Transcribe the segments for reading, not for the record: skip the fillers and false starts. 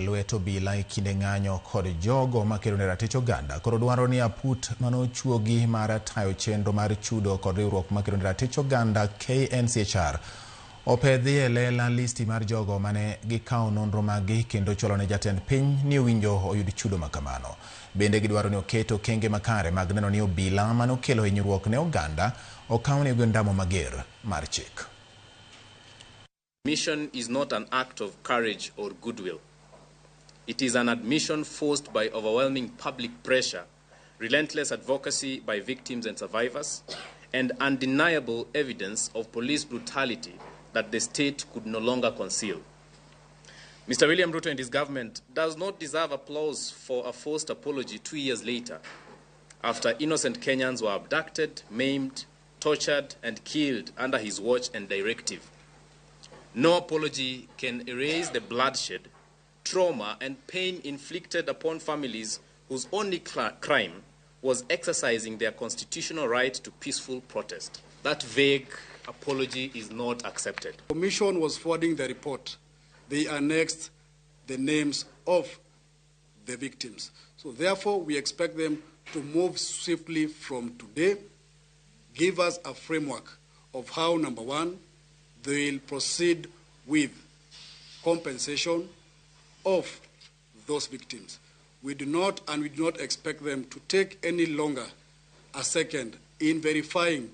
Lweto bila ikinde ng'anyo kod jogo makelo ne ratich oganda koro dwaro ni aput manochuogi mar tayo chenro mar chudo kod riwruok makelo ne ratich oganda KNCHR opedhi e lela listi mar jogo mane gikawo nonro magi kendo chulo ne jatend piny ni owinjo oyud chudo makamano. Bende gidwaro ni oketo kenge makare mag neno ni obila manokelo hinyruok ne oganda okaw ne ndamo mager mar chik. Mission is not an act of courage or goodwill. It is an admission forced by overwhelming public pressure, relentless advocacy by victims and survivors, and undeniable evidence of police brutality that the state could no longer conceal. Mr. William Ruto and his government does not deserve applause for a forced apology 2 years later, after innocent Kenyans were abducted, maimed, tortured, and killed under his watch and directive. No apology can erase the bloodshed, trauma, and pain inflicted upon families whose only crime was exercising their constitutional right to peaceful protest. That vague apology is not accepted. The Commission was forwarding the report. They annexed the names of the victims. So therefore, we expect them to move swiftly from today, give us a framework of how, number one, they will proceed with compensation of those victims. We do not expect them to take any longer a second in verifying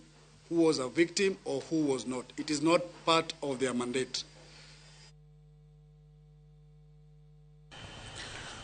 who was a victim or who was not. It is not part of their mandate.